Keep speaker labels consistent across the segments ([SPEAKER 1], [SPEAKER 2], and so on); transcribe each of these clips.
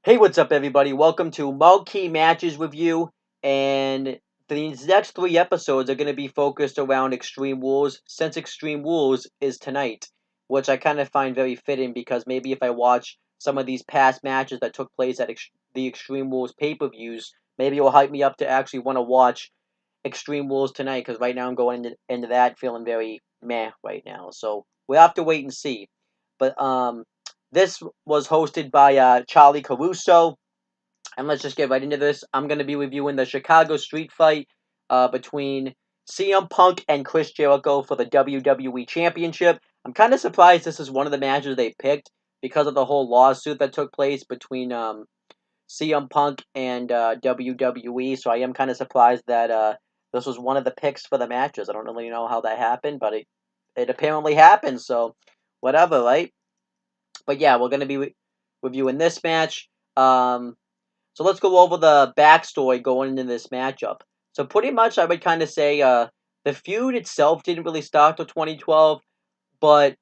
[SPEAKER 1] Hey, what's up, everybody? Welcome to Marquee Matches Review, and these next three episodes are going to be focused around Extreme Rules, since Extreme Rules is tonight, which I kind of find very fitting because maybe if I watch some of these past matches that took place at the Extreme Rules pay-per-views, maybe it will hype me up to actually want to watch Extreme Rules tonight, because right now I'm going into that feeling very meh right now, so we'll have to wait and see. But this was hosted by Charlie Caruso, and let's just get right into this. I'm going to be reviewing the Chicago Street Fight between CM Punk and Chris Jericho for the WWE Championship. I'm kind of surprised this is one of the matches they picked because of the whole lawsuit that took place between CM Punk and WWE, so I am kind of surprised that this was one of the picks for the matches. I don't really know how that happened, but it apparently happened, so whatever, right? But yeah, we're going to be reviewing this match. So let's go over the backstory going into this matchup. So pretty much I would kind of say the feud itself didn't really start till 2012, but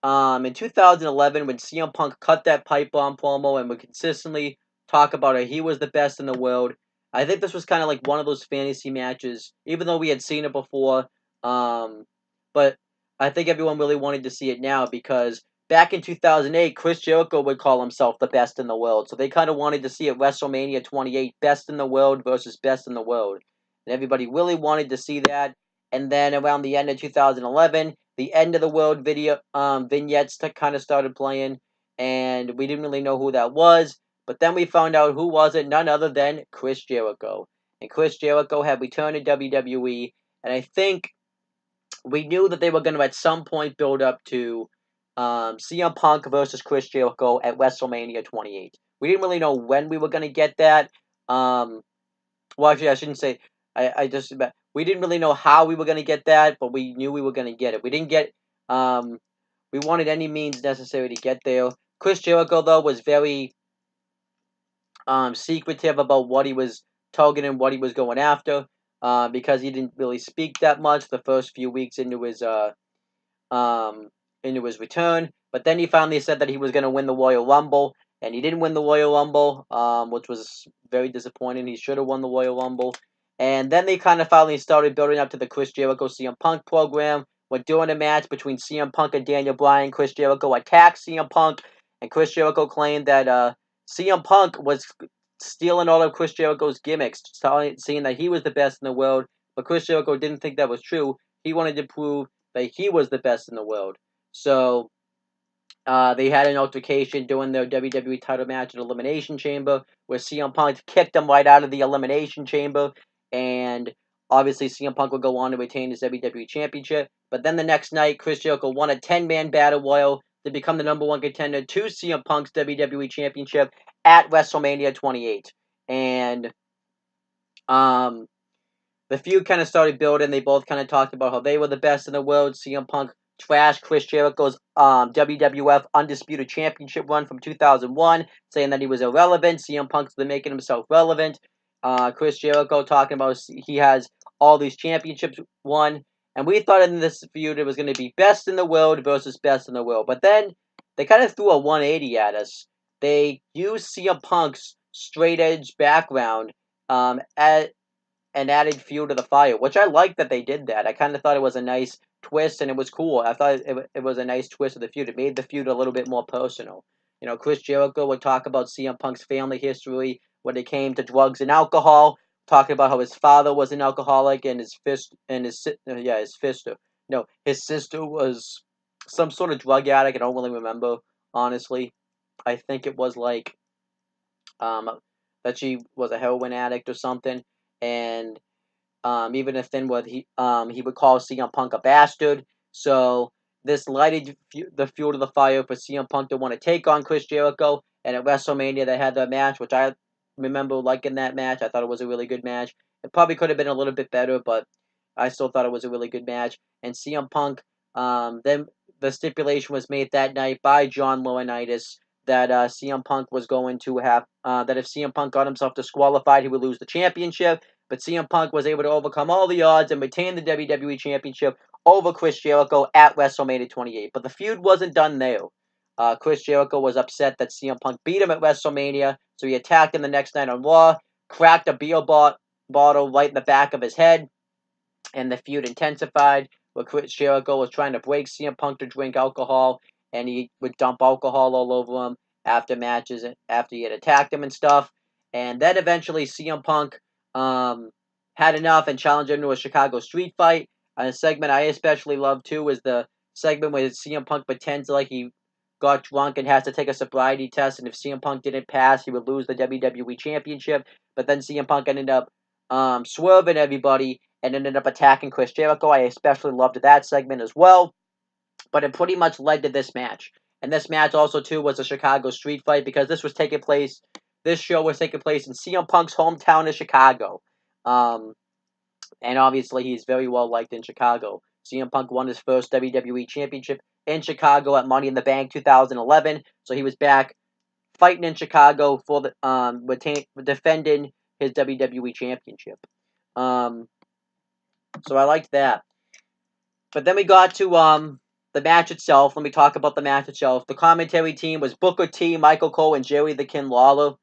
[SPEAKER 1] in 2011 when CM Punk cut that pipe bomb promo and would consistently talk about it, he was the best in the world. I think this was kind of like one of those fantasy matches, even though we had seen it before. Um, but I think everyone really wanted to see it now because back in 2008, Chris Jericho would call himself the best in the world. So they kind of wanted to see at WrestleMania 28, best in the world versus best in the world. And everybody really wanted to see that. And then around the end of 2011, the end of the world video vignettes kind of started playing, and we didn't really know who that was. But then we found out who was it, none other than Chris Jericho. And Chris Jericho had returned to WWE, and I think we knew that they were going to at some point build up to CM Punk versus Chris Jericho at WrestleMania 28. We didn't really know when we were going to get that. Well, actually, I shouldn't say. I just we didn't really know how we were going to get that, but we knew we were going to get it. We didn't get. We wanted any means necessary to get there. Chris Jericho though was very secretive about what he was targeting, what he was going after, because he didn't really speak that much the first few weeks um into his return. But then he finally said that he was going to win the Royal Rumble, and he didn't win the Royal Rumble, which was very disappointing. He should have won the Royal Rumble. And then they kind of finally started building up to the Chris Jericho CM Punk program. When during a match between CM Punk and Daniel Bryan, Chris Jericho attacked CM Punk, and Chris Jericho claimed that CM Punk was stealing all of Chris Jericho's gimmicks, saying that he was the best in the world. But Chris Jericho didn't think that was true. He wanted to prove that he was the best in the world. So they had an altercation during their WWE title match at Elimination Chamber, where CM Punk kicked him right out of the Elimination Chamber, and obviously CM Punk would go on to retain his WWE Championship. But then the next night, Chris Jericho won a 10-man battle royal to become the number one contender to CM Punk's WWE Championship at WrestleMania 28. And um, the feud kind of started building. They both kind of talked about how they were the best in the world. CM Punk trashed Chris Jericho's WWF Undisputed Championship run from 2001, saying that he was irrelevant. CM Punk's been making himself relevant. Chris Jericho talking about he has all these championships won. And we thought in this feud it was going to be best in the world versus best in the world. But then they kind of threw a 180 at us. They used CM Punk's straight edge background at and added fuel to the fire, which I like that they did that. I kind of thought it was a nice twist, and it was cool. I thought it was a nice twist of the feud. It made the feud a little bit more personal. You know, Chris Jericho would talk about CM Punk's family history when it came to drugs and alcohol, talking about how his father was an alcoholic and his sister was some sort of drug addict. I don't really remember, honestly. I think it was like um that she was a heroin addict or something, and even if then what he would call CM Punk a bastard. So this lighted the fuel to the fire for CM Punk to want to take on Chris Jericho. And at WrestleMania they had that match, which I remember liking that match. I thought it was a really good match. It probably could have been a little bit better, but I still thought it was a really good match. And CM Punk, then the stipulation was made that night by John Laurinaitis that CM Punk was going to have that if CM Punk got himself disqualified, he would lose the championship. But CM Punk was able to overcome all the odds and retain the WWE Championship over Chris Jericho at WrestleMania 28. But the feud wasn't done there. Chris Jericho was upset that CM Punk beat him at WrestleMania, so he attacked him the next night on Raw, cracked a beer bottle right in the back of his head, and the feud intensified, where Chris Jericho was trying to break CM Punk to drink alcohol, and he would dump alcohol all over him after matches, after he had attacked him and stuff. And then eventually CM Punk had enough and challenged him to a Chicago street fight. A segment I especially love too is the segment where CM Punk pretends like he got drunk and has to take a sobriety test, and if CM Punk didn't pass, he would lose the WWE Championship. But then CM Punk ended up swerving everybody and ended up attacking Chris Jericho. I especially loved that segment as well. But it pretty much led to this match. And this match also, too, was a Chicago street fight because this show was taking place in CM Punk's hometown of Chicago. And obviously, he's very well liked in Chicago. CM Punk won his first WWE Championship in Chicago at Money in the Bank 2011. So he was back fighting in Chicago for defending his WWE Championship. So I liked that. But then we got to the match itself. Let me talk about the match itself. The commentary team was Booker T, Michael Cole, and Jerry the King Lawler,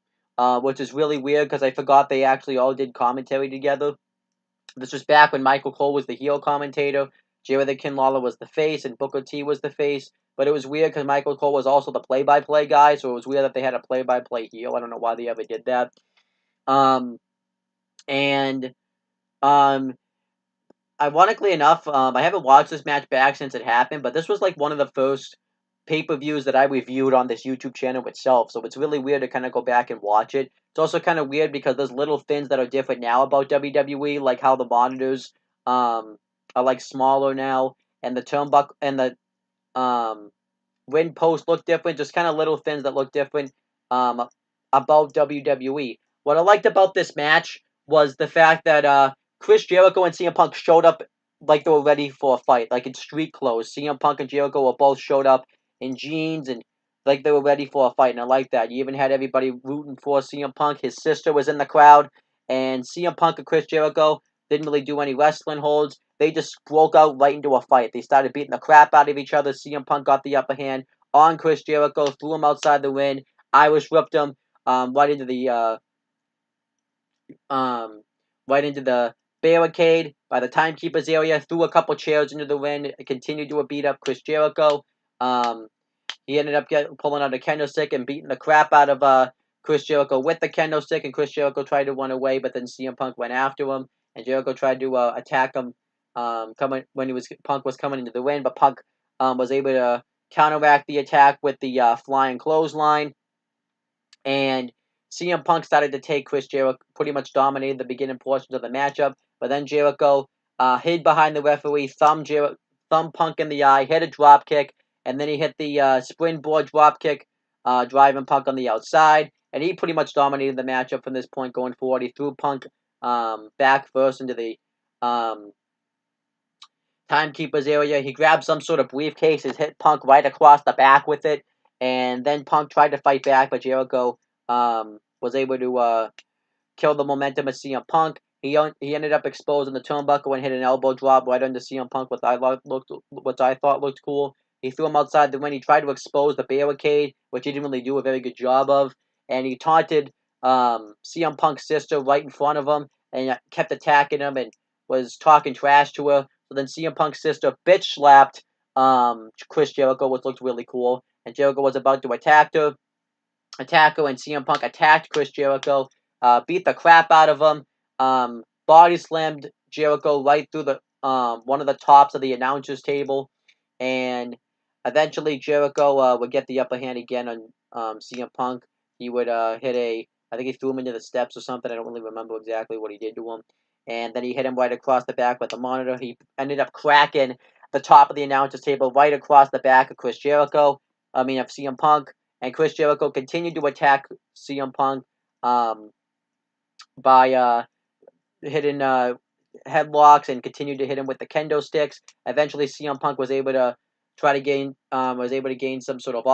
[SPEAKER 1] which is really weird because I forgot they actually all did commentary together. This was back when Michael Cole was the heel commentator, Jerry the King Lawler was the face, and Booker T was the face. But it was weird because Michael Cole was also the play-by-play guy, so it was weird that they had a play-by-play heel. I don't know why they ever did that. Ironically enough, I haven't watched this match back since it happened, but this was like one of the first pay-per-views that I reviewed on this YouTube channel itself, so it's really weird to kind of go back and watch it. It's also kind of weird because there's little things that are different now about WWE, like how the monitors are like smaller now, and the turnbuckle and the ring post look different, just kind of little things that look different about WWE. What I liked about this match was the fact that Chris Jericho and CM Punk showed up like they were ready for a fight, like in street clothes. CM Punk and Jericho were both showed up in jeans and like they were ready for a fight, and I like that. You even had everybody rooting for CM Punk. His sister was in the crowd, and CM Punk and Chris Jericho didn't really do any wrestling holds. They just broke out right into a fight. They started beating the crap out of each other. CM Punk got the upper hand on Chris Jericho, threw him outside the ring. Irish whipped him right into the barricade by the timekeeper's area, threw a couple chairs into the ring, continued to beat up Chris Jericho. He ended up pulling out a kendo stick and beating the crap out of Chris Jericho with the kendo stick, and Chris Jericho tried to run away, but then CM Punk went after him, and Jericho tried to attack him Punk was coming into the ring, but Punk was able to counteract the attack with the flying clothesline, and CM Punk started to take Chris Jericho, pretty much dominated the beginning portions of the matchup, but then Jericho hid behind the referee, thumbed Punk in the eye, hit a drop kick, and then he hit the springboard drop kick, driving Punk on the outside, and he pretty much dominated the matchup from this point going forward. He threw Punk back first into the timekeeper's area. He grabbed some sort of briefcase, hit Punk right across the back with it, and then Punk tried to fight back, but Jericho was able to kill the momentum of CM Punk. He ended up exposing the turnbuckle and hit an elbow drop right under CM Punk, which I thought looked cool. He threw him outside the ring. He tried to expose the barricade, which he didn't really do a very good job of, and he taunted CM Punk's sister right in front of him and kept attacking him and was talking trash to her. So then CM Punk's sister bitch slapped Chris Jericho, which looked really cool, and Jericho was about to attack her, and CM Punk attacked Chris Jericho, beat the crap out of him, body slammed Jericho right through the one of the tops of the announcer's table, and eventually Jericho would get the upper hand again on CM Punk. He would I think he threw him into the steps or something. I don't really remember exactly what he did to him. And then he hit him right across the back with the monitor. He ended up cracking the top of the announcer's table right across the back of CM Punk. And Chris Jericho continued to attack CM Punk by hitting headlocks and continued to hit him with the kendo sticks. Eventually, CM Punk was able to gain some sort of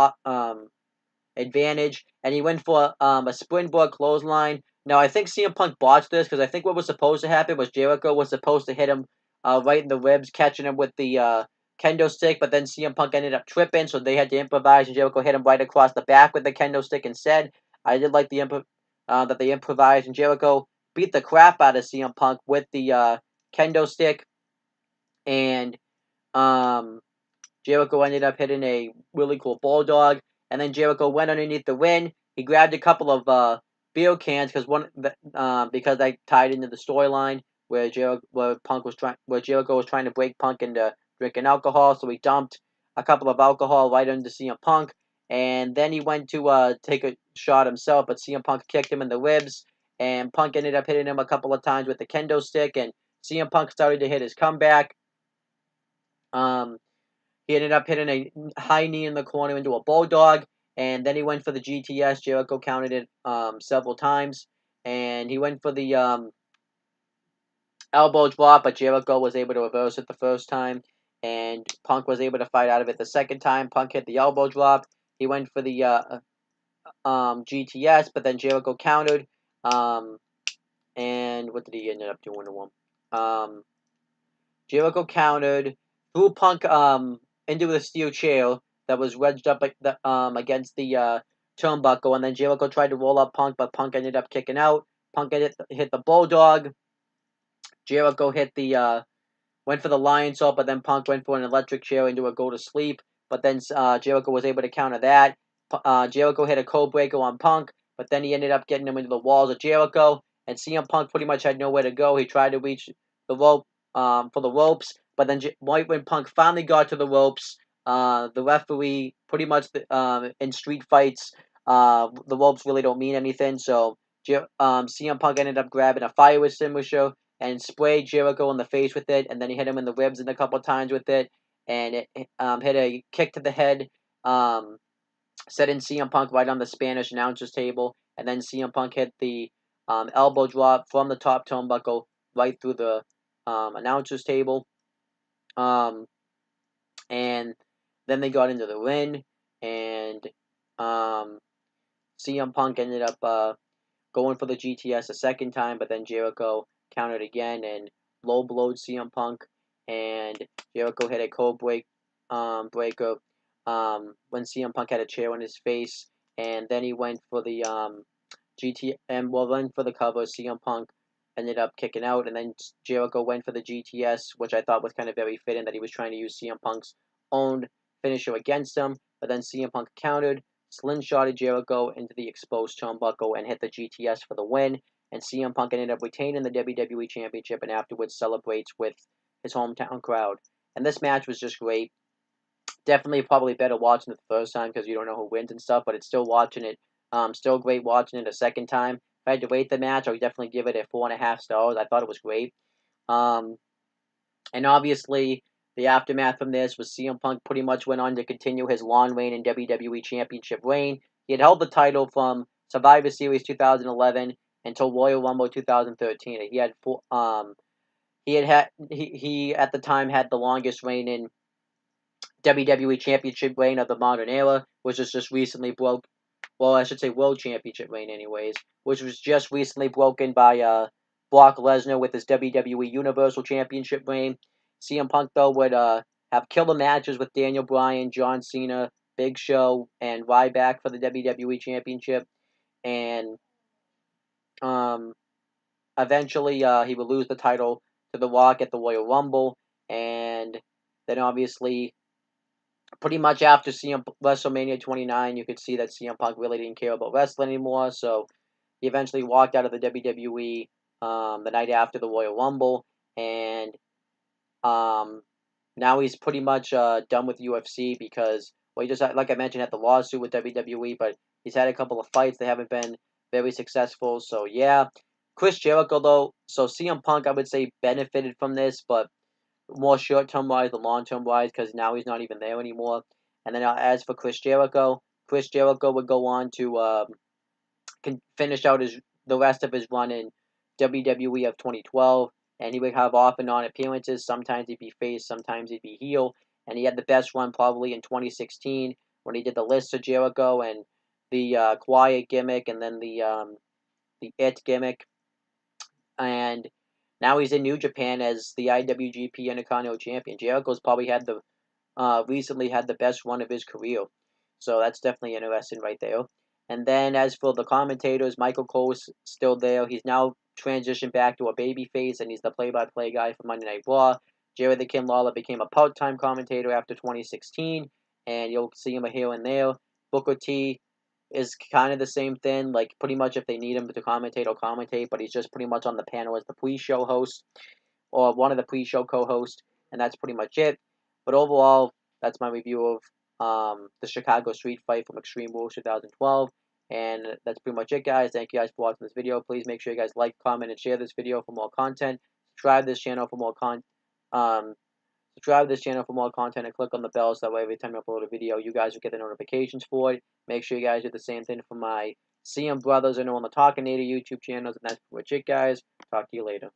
[SPEAKER 1] advantage, and he went for a springboard clothesline. Now, I think CM Punk botched this because I think what was supposed to happen was Jericho was supposed to hit him right in the ribs, catching him with the kendo stick, but then CM Punk ended up tripping, so they had to improvise, and Jericho hit him right across the back with the kendo stick instead. I did like that they improvised, and Jericho beat the crap out of CM Punk with the kendo stick, and um, Jericho ended up hitting a really cool bulldog, and then Jericho went underneath the ring. He grabbed a couple of beer cans because they tied into the storyline where Jericho was trying to break Punk into drinking alcohol, so he dumped a couple of alcohol right into CM Punk, and then he went to take a shot himself, but CM Punk kicked him in the ribs, and Punk ended up hitting him a couple of times with the kendo stick, and CM Punk started to hit his comeback. He ended up hitting a high knee in the corner into a bulldog, and then he went for the GTS. Jericho counted it several times, and he went for the elbow drop, but Jericho was able to reverse it the first time, and Punk was able to fight out of it the second time. Punk hit the elbow drop. He went for the GTS, but then Jericho countered. And what did he end up doing to him? Jericho countered, threw Punk into the steel chair that was wedged up against the turnbuckle, and then Jericho tried to roll up Punk, but Punk ended up kicking out. Punk hit the bulldog. Jericho went for the lion salt, but then Punk went for an electric chair into a go to sleep. But then Jericho was able to counter that. Jericho hit a code breaker on Punk, but then he ended up getting him into the walls of Jericho. And CM Punk pretty much had nowhere to go. He tried to reach the rope for the ropes, but then right when Punk finally got to the ropes, the referee pretty much in street fights, the ropes really don't mean anything. So CM Punk ended up grabbing a fire extinguisher and sprayed Jericho in the face with it, and then he hit him in the ribs a couple of times with it, and it hit a kick to the head, setting CM Punk right on the Spanish announcer's table, and then CM Punk hit the elbow drop from the top turnbuckle right through the announcer's table, and then they got into the ring, and CM Punk ended up going for the GTS a second time, but then Jericho countered again and low blowed CM Punk, and Jericho hit a code breaker when CM Punk had a chair on his face, and then he went for the went for the cover. CM Punk ended up kicking out, and then Jericho went for the GTS, which I thought was kind of very fitting that he was trying to use CM Punk's own finisher against him, but then CM Punk countered, slingshotted Jericho into the exposed turnbuckle, and hit the GTS for the win. And CM Punk ended up retaining the WWE Championship and afterwards celebrates with his hometown crowd. And this match was just great. Definitely probably better watching it the first time because you don't know who wins and stuff, but it's still watching it. Still great watching it a second time. If I had to rate the match, I would definitely give it a 4.5 stars. I thought it was great. And obviously, the aftermath from this was CM Punk pretty much went on to continue his long reign in WWE Championship reign. He had held the title from Survivor Series 2011 until Royal Rumble 2013. He had he at the time had the longest reign in WWE Championship reign of the modern era, which was just recently broke. Well, I should say World Championship reign, anyways, which was just recently broken by Brock Lesnar with his WWE Universal Championship reign. CM Punk though would have killer matches with Daniel Bryan, John Cena, Big Show, and Ryback for the WWE Championship, and eventually he would lose the title to The Rock at the Royal Rumble, and then obviously pretty much after WrestleMania 29, you could see that CM Punk really didn't care about wrestling anymore, so he eventually walked out of the WWE the night after the Royal Rumble, and now he's pretty much done with UFC because, well, he just, like I mentioned, had the lawsuit with WWE, but he's had a couple of fights. They haven't been very successful, so yeah. Chris Jericho, though, so CM Punk, I would say, benefited from this, but more short-term wise than long-term wise because now he's not even there anymore. And then as for Chris Jericho would go on to finish out the rest of his run in WWE of 2012, and he would have off and on appearances. Sometimes he'd be face, sometimes he'd be heel, and he had the best run probably in 2016 when he did the list of Jericho and the Quiet gimmick, and then the It gimmick, and now he's in New Japan as the IWGP Intercontinental Champion. Jericho's probably had the recently had the best run of his career. So that's definitely interesting right there. And then as for the commentators, Michael Cole's still there. He's now transitioned back to a babyface, and he's the play-by-play guy for Monday Night Raw. Jerry the King Lawler became a part-time commentator after 2016, and you'll see him here and there. Booker T is kind of the same thing. Like, pretty much if they need him to commentate, he'll commentate, but he's just pretty much on the panel as the pre-show host, or one of the pre-show co-hosts, and that's pretty much it. But overall, that's my review of the Chicago Street Fight from Extreme Rules 2012. And that's pretty much it, guys. Thank you guys for watching this video. Please make sure you guys like, comment, and share this video for more content. Subscribe to this channel for more content and click on the bell so that way every time I upload a video, you guys will get the notifications for it. Make sure you guys do the same thing for my CM Brothers and on the Talking Native YouTube channels. And that's pretty much it, guys. Talk to you later.